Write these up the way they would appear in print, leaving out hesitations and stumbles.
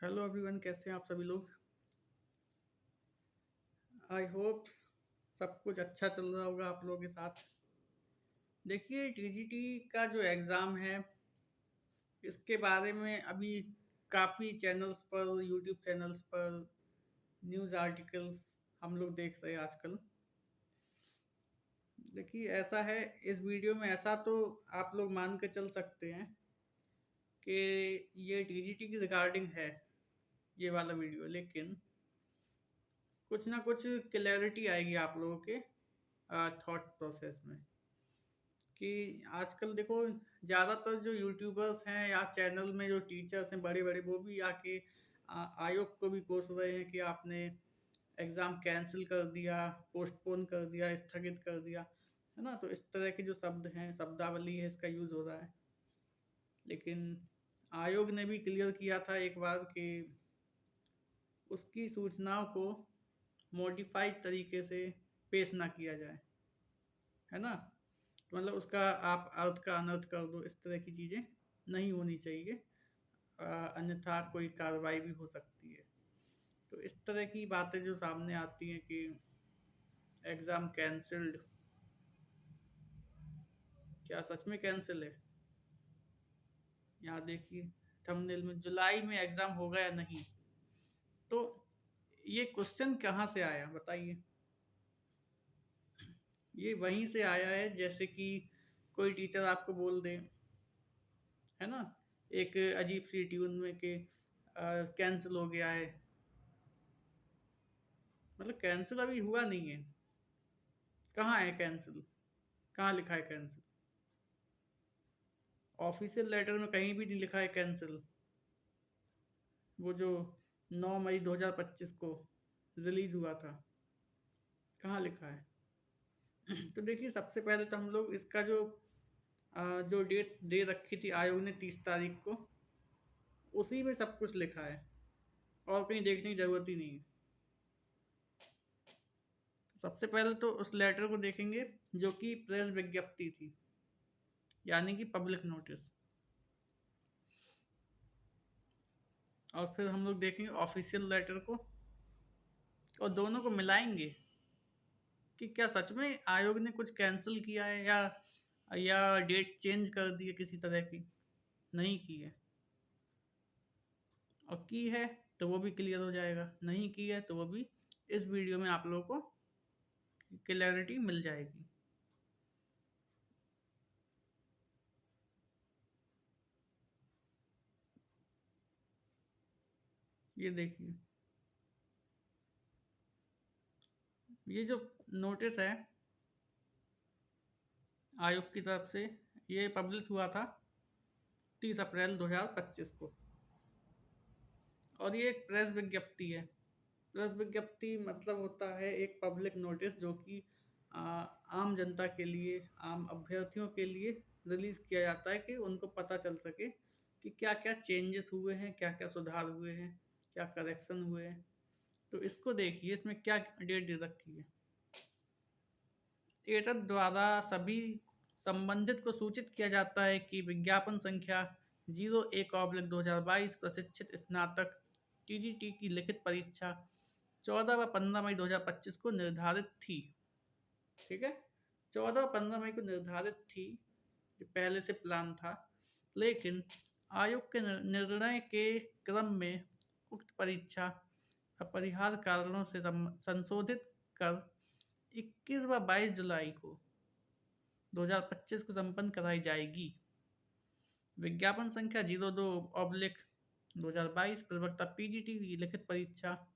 Hello everyone, कैसे हैं आप सभी लोग। आई होप सब कुछ अच्छा चल रहा होगा आप लोगों के साथ। देखिए, टीजीटी का जो एग्ज़ाम है इसके बारे में अभी काफ़ी चैनल्स पर, यूट्यूब चैनल्स पर न्यूज़ आर्टिकल्स हम लोग देख रहे हैं आजकल। देखिए, ऐसा है, इस वीडियो में ऐसा तो आप लोग मान के चल सकते हैं कि ये टीजीटी की रिगार्डिंग है, ये वाला वीडियो। लेकिन कुछ ना कुछ क्लैरिटी आएगी आप लोगों के थॉट प्रोसेस में कि आजकल देखो, ज़्यादातर जो यूट्यूबर्स हैं या चैनल में जो टीचर्स हैं बड़े बड़े, वो भी आके आयोग को भी कोस रहे हैं कि आपने एग्ज़ाम कैंसिल कर दिया, पोस्टपोन कर दिया, स्थगित कर दिया, है ना। तो इस तरह के जो शब्द हैं, शब्दावली है, इसका यूज़ हो रहा है। लेकिन आयोग ने भी क्लियर किया था एक बार कि उसकी सूचनाओं को मॉडिफाइड तरीके से पेश ना किया जाए, है ना। तो मतलब उसका आप अर्थ का अनर्थ कर दो, इस तरह की चीज़ें नहीं होनी चाहिए। अन्यथा कोई कार्रवाई भी हो सकती है। तो इस तरह की बातें जो सामने आती हैं कि एग्ज़ाम कैंसल्ड, क्या सच में कैंसिल है? यहाँ देखिए, थंबनेल में जुलाई में एग्ज़ाम होगा या नहीं। तो ये क्वेश्चन कहाँ से आया बताइए। ये वहीं से आया है जैसे कि कोई टीचर आपको बोल दे, है ना, एक अजीब सी ट्यून में कि कैंसिल हो गया है। मतलब कैंसिल अभी हुआ नहीं है। कहाँ है कैंसिल? कहाँ लिखा है कैंसिल? ऑफिशियल लेटर में कहीं भी नहीं लिखा है कैंसिल। वो जो 9 मई 2025 को रिलीज हुआ था, कहाँ लिखा है? तो देखिए, सबसे पहले तो हम लोग इसका जो डेट्स दे रखी थी आयोग ने 30 तारीख को, उसी में सब कुछ लिखा है और कहीं देखने की जरूरत ही नहीं है। सबसे पहले तो उस लेटर को देखेंगे जो कि प्रेस विज्ञप्ति थी, यानी कि पब्लिक नोटिस। और फिर हम लोग देखेंगे ऑफिशियल लेटर को, और दोनों को मिलाएंगे कि क्या सच में आयोग ने कुछ कैंसिल किया है या डेट चेंज कर दी है किसी तरह की। नहीं की है। और की है तो वो भी क्लियर हो जाएगा, नहीं की है तो वो भी इस वीडियो में आप लोगों को क्लैरिटी मिल जाएगी। ये देखिए, ये जो नोटिस है आयोग की तरफ से, ये पब्लिश हुआ था 30 अप्रैल 2025 को। और ये एक प्रेस विज्ञप्ति है। प्रेस विज्ञप्ति मतलब होता है एक पब्लिक नोटिस जो कि आम जनता के लिए, आम अभ्यर्थियों के लिए रिलीज़ किया जाता है कि उनको पता चल सके कि क्या क्या चेंजेस हुए हैं, क्या क्या सुधार हुए हैं, क्या करेक्शन हुए हैं। तो इसको देखिए, इसमें क्या डेट दे रखी है। एतद द्वारा सभी संबंधित को सूचित किया जाता है कि विज्ञापन संख्या 01/2022 प्रशिक्षित स्नातक टीजीटी की लिखित परीक्षा 14 व 15 मई 2025 को निर्धारित थी। ठीक है, 14 व 15 मई को निर्धारित थी, जो पहले से प्लान था। लेकिन आयोग के निर्णय के क्रम में उक्त परीक्षा अपरिहार्य कारणों से संशोधित कर 21 व 22 जुलाई को 2025 को संपन्न कराई जाएगी। विज्ञापन संख्या 02/2022 प्रवक्ता पीजीटी की लिखित परीक्षा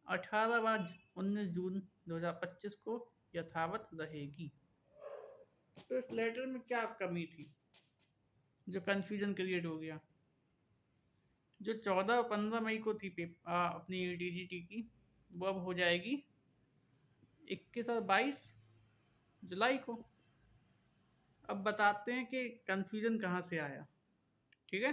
18 व 19 जून 2025 को यथावत रहेगी। तो इस लेटर में क्या कमी थी जो कंफ्यूजन क्रिएट हो गया? जो 14 और 15 मई को थी अपनी टीजीटी की, वो अब हो जाएगी 21 और 22 जुलाई को। अब बताते हैं कि कंफ्यूजन कहाँ से आया। ठीक है,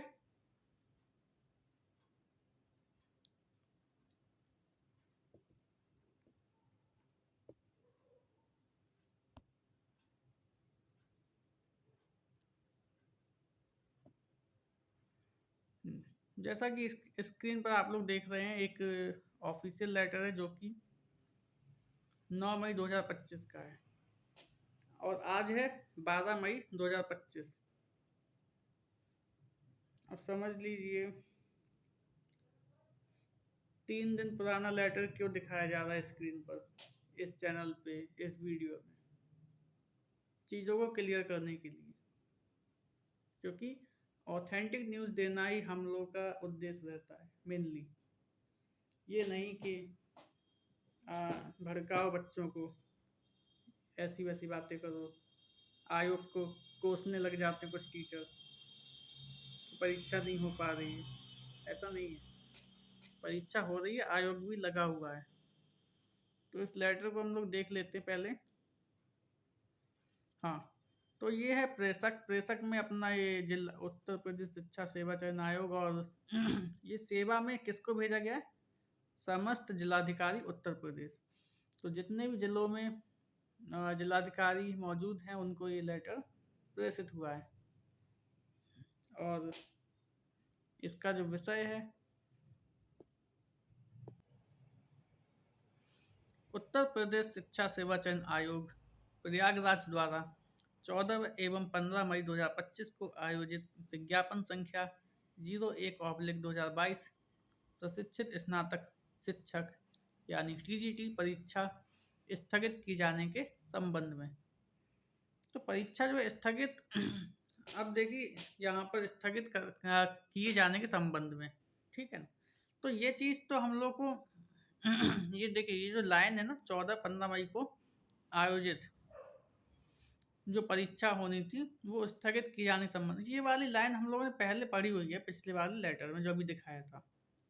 जैसा कि स्क्रीन पर आप लोग देख रहे हैं, एक ऑफिशियल लेटर है जो कि 9 मई 2025 का है और आज है 12 मई 2025। अब समझ लीजिए 3 दिन पुराना लेटर क्यों दिखाया जा रहा है स्क्रीन पर, इस चैनल पे, इस वीडियो में, चीज़ों को क्लियर करने के लिए, क्योंकि ऑथेंटिक न्यूज़ देना ही हम लोग का उद्देश्य रहता है मेनली। ये नहीं कि भड़काओ बच्चों को, ऐसी वैसी बातें करो, आयोग को कोसने लग जाते हैं कुछ टीचर, परीक्षा नहीं हो पा रही है। ऐसा नहीं है, परीक्षा हो रही है, आयोग भी लगा हुआ है। तो इस लेटर को हम लोग देख लेते हैं पहले। हाँ, तो ये है प्रेषक। प्रेषक में अपना ये जिला उत्तर प्रदेश शिक्षा सेवा चयन आयोग, और ये सेवा में किसको भेजा गया है? समस्त जिलाधिकारी उत्तर प्रदेश। तो जितने भी जिलों में जिलाधिकारी मौजूद हैं उनको ये लेटर प्रेषित हुआ है। और इसका जो विषय है, उत्तर प्रदेश शिक्षा सेवा चयन आयोग प्रयागराज द्वारा 14 एवं 15 मई 2025 को आयोजित विज्ञापन संख्या 01/2022 प्रशिक्षित स्नातक शिक्षक यानी टीजीटी परीक्षा स्थगित की जाने के संबंध में। तो परीक्षा जो है स्थगित अब देखिए यहाँ पर स्थगित किए जाने के संबंध में, ठीक है ना। तो ये चीज़ तो हम लोग को ये देखिए, ये जो लाइन है ना, 14-15 मई को आयोजित जो परीक्षा होनी थी वो स्थगित किए जाने के संबंध, ये वाली लाइन हम लोगों ने पहले पढ़ी हुई है पिछले वाले लेटर में जो अभी दिखाया था,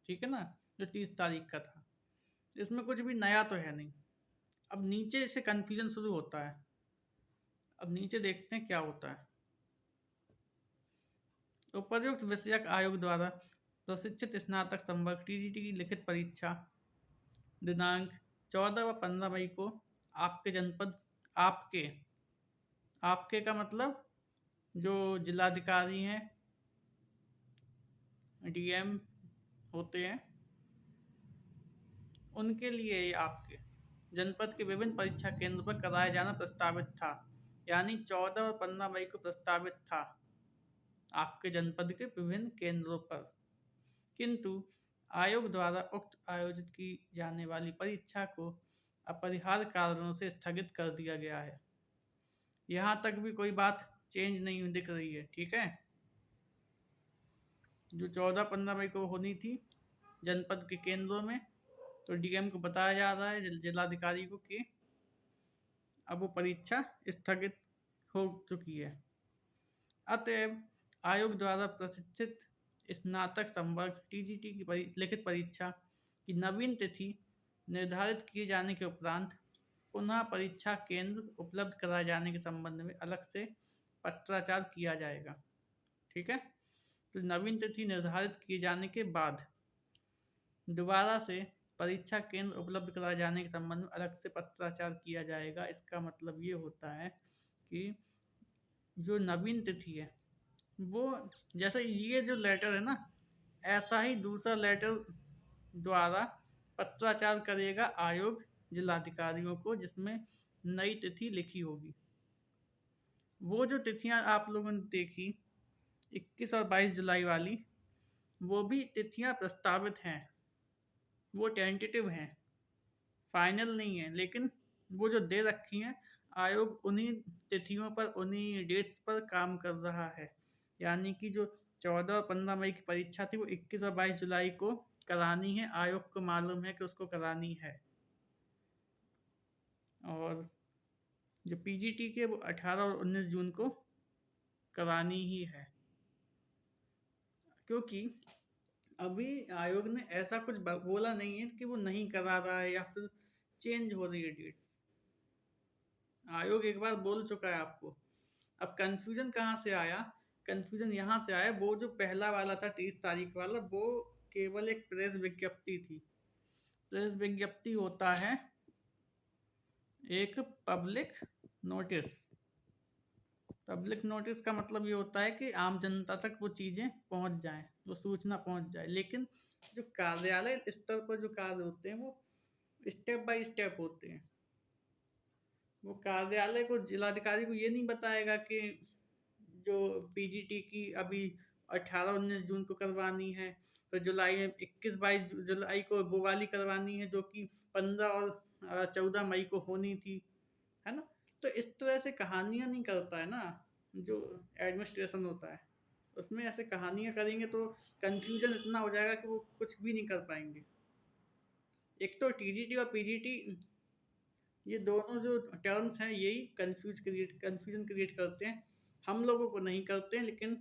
ठीक है ना, जो 30 तारीख का था। इसमें कुछ भी नया तो है नहीं। अब नीचे से कंफ्यूजन शुरू होता है। अब नीचे देखते हैं क्या होता है। उपर्युक्त विषयक आयोग द्वारा प्रशिक्षित स्नातक संवर्ग टीजीटी की लिखित परीक्षा दिनांक 14 व 15 मई को आपके जनपद, आपके का मतलब जो जिलाधिकारी हैं, डीएम होते हैं, उनके लिए आपके जनपद के विभिन्न परीक्षा केंद्र पर कराया जाना प्रस्तावित था। यानी 14 और 15 मई को प्रस्तावित था आपके जनपद के विभिन्न केंद्रों पर, किंतु आयोग द्वारा उक्त आयोजित की जाने वाली परीक्षा को अपरिहार्य कारणों से स्थगित कर दिया गया है। यहाँ तक भी कोई बात चेंज नहीं दिख रही है, ठीक है। जो 14-15 मई को होनी थी जनपद के केंद्रों में, तो डीएम को बताया जा रहा है, जिलाधिकारी को, कि अब वो परीक्षा स्थगित हो चुकी है। अतएव आयोग द्वारा प्रशिक्षित स्नातक संवर्ग टीजीटी की लिखित परीक्षा की नवीन तिथि निर्धारित किए जाने के उपरांत पुनः परीक्षा केंद्र उपलब्ध कराए जाने के संबंध में अलग से पत्राचार किया जाएगा, ठीक है। तो नवीन तिथि निर्धारित किए जाने के बाद दोबारा से परीक्षा केंद्र उपलब्ध कराए जाने के संबंध में अलग से पत्राचार किया जाएगा। इसका मतलब ये होता है कि जो नवीन तिथि है वो, जैसे ये जो लेटर है ना, ऐसा ही दूसरा लेटर द्वारा पत्राचार करेगा आयोग जिलाधिकारियों को, जिसमें नई तिथि लिखी होगी। वो जो तिथियां आप लोगों ने देखी 21 और 22 जुलाई वाली, वो भी तिथियां प्रस्तावित हैं, वो टेंटेटिव हैं, फाइनल नहीं है, लेकिन वो जो दे रखी हैं आयोग उन्हीं तिथियों पर, उन्हीं डेट्स पर काम कर रहा है। यानी कि जो 14 और 15 मई की परीक्षा थी वो 21 और 22 जुलाई को करानी है, आयोग को मालूम है कि उसको करानी है। और जो पीजीटी के वो 18 और 19 जून को करानी ही है, क्योंकि अभी आयोग ने ऐसा कुछ बोला नहीं है कि वो नहीं करा रहा है या फिर चेंज हो रही है डेट्स। आयोग एक बार बोल चुका है आपको। अब कंफ्यूजन कहाँ से आया? कंफ्यूजन यहाँ से आया, वो जो पहला वाला था 30 तारीख वाला, वो केवल एक प्रेस विज्ञप्ति थी। प्रेस विज्ञप्ति होता है एक पब्लिक नोटिस। पब्लिक नोटिस का मतलब ये होता है कि आम जनता तक वो चीज़ें पहुंच जाएं, वो सूचना पहुंच जाए। लेकिन जो कार्यालय स्तर पर जो कार्य होते हैं वो स्टेप बाय स्टेप होते हैं। वो कार्यालय को, जिलाधिकारी को ये नहीं बताएगा कि जो पीजीटी की अभी 18-19 जून को करवानी है, तो जुलाई में 21-22 जुलाई को वो वाली करवानी है जो कि 15 और 14 मई को होनी थी, है ना। तो इस तरह से कहानियां नहीं करता है ना जो एडमिनिस्ट्रेशन होता है। उसमें ऐसे कहानियां करेंगे तो कंफ्यूजन इतना हो जाएगा कि वो कुछ भी नहीं कर पाएंगे। एक तो टीजीटी और पीजीटी, ये दोनों जो टर्म्स हैं यही कंफ्यूजन क्रिएट करते हैं। हम लोगों को नहीं करते हैं, लेकिन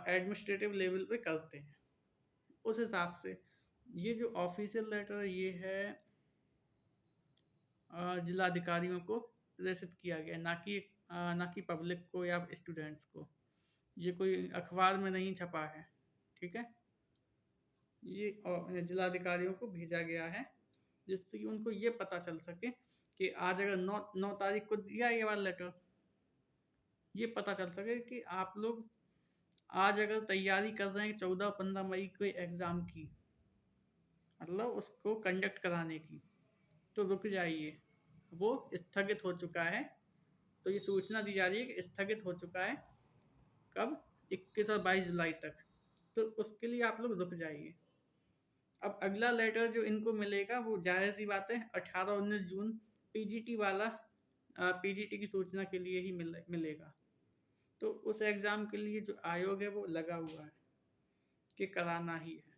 एडमिनिस्ट्रेटिव लेवल पे करते हैं। उस हिसाब से ये जो ऑफिशियल लेटर ये है जिलाधिकारियों को प्रेषित किया गया, ना कि पब्लिक को या स्टूडेंट्स को। ये कोई अखबार में नहीं छपा है, ठीक है। ये जिलाधिकारियों को भेजा गया है जिससे कि उनको ये पता चल सके कि आज अगर 9 तारीख को दिया ये वाला लेटर, ये पता चल सके कि आप लोग आज अगर तैयारी कर रहे हैं 14-15 मई के एग्ज़ाम की, मतलब उसको कंडक्ट कराने की, तो रुक जाइए, वो स्थगित हो चुका है। तो ये सूचना दी जा रही है कि स्थगित हो चुका है। कब? 21 और 22 जुलाई तक। तो उसके लिए आप लोग रुक जाइए। अब अगला लेटर जो इनको मिलेगा वो जाहिर सी बात है 18-19 जून पीजीटी वाला, पीजीटी की सूचना के लिए ही मिलेगा। तो उस एग्ज़ाम के लिए जो आयोग है वो लगा हुआ है कि कराना ही है।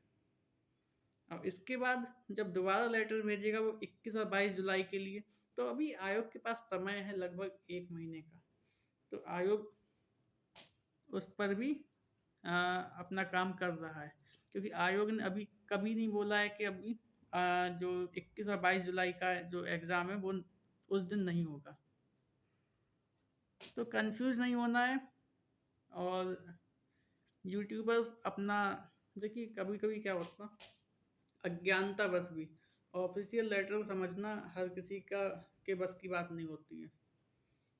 अब इसके बाद जब दोबारा लेटर भेजेगा वो 21 और 22 जुलाई के लिए, तो अभी आयोग के पास समय है लगभग 1 महीने का। तो आयोग उस पर भी अपना काम कर रहा है, क्योंकि आयोग ने अभी कभी नहीं बोला है कि अभी जो 21 और 22 जुलाई का जो एग्ज़ाम है वो उस दिन नहीं होगा। तो कंफ्यूज नहीं होना है। और यूट्यूबर्स अपना, देखिए कभी कभी क्या होता, अज्ञानता बस भी ऑफिशियल लेटर को समझना हर किसी का के बस की बात नहीं होती है,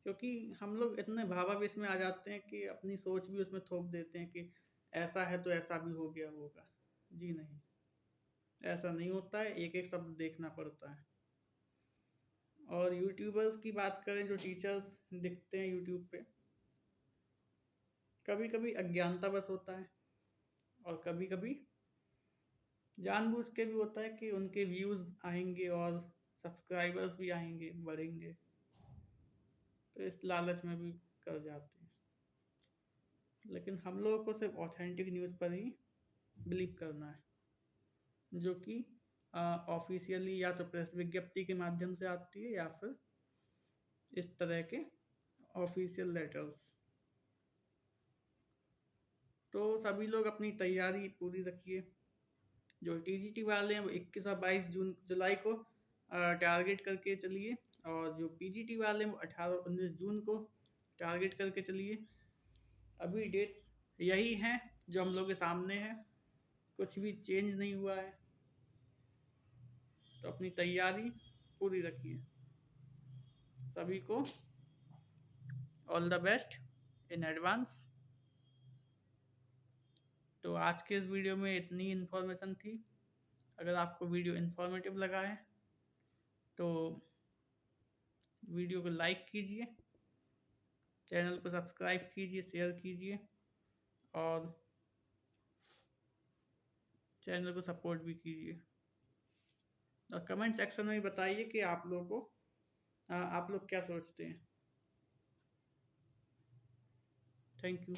क्योंकि हम लोग इतने भावावेश में आ जाते हैं कि अपनी सोच भी उसमें थोप देते हैं कि ऐसा है तो ऐसा भी हो गया होगा। जी नहीं, ऐसा नहीं होता है, एक एक शब्द देखना पड़ता है। और यूट्यूबर्स की बात करें, जो टीचर्स दिखते हैं यूट्यूब पे, कभी कभी अज्ञानता बस होता है और कभी कभी जानबूझ के भी होता है कि उनके व्यूज़ आएंगे और सब्सक्राइबर्स भी आएंगे, बढ़ेंगे, तो इस लालच में भी कर जाते हैं। लेकिन हम लोगों को सिर्फ ऑथेंटिक न्यूज़ पर ही बिलीव करना है, जो कि ऑफिशियली या तो प्रेस विज्ञप्ति के माध्यम से आती है या फिर इस तरह के ऑफिशियल लेटर्स। तो सभी लोग अपनी तैयारी पूरी रखिए। जो टीजीटी वाले हैं वो 21 और 22 जुलाई को टारगेट करके चलिए, और जो पीजीटी वाले हैं वो 18 और 19 जून को टारगेट करके चलिए। अभी डेट्स यही हैं जो हम लोग के सामने हैं, कुछ भी चेंज नहीं हुआ है। तो अपनी तैयारी पूरी रखिए। सभी को all the best in advance. तो आज के इस वीडियो में इतनी इन्फॉर्मेशन थी। अगर आपको वीडियो इन्फॉर्मेटिव लगा है तो वीडियो को लाइक कीजिए, चैनल को सब्सक्राइब कीजिए, शेयर कीजिए और चैनल को सपोर्ट भी कीजिए। और कमेंट सेक्शन में बताइए कि आप लोग क्या सोचते हैं। Thank you.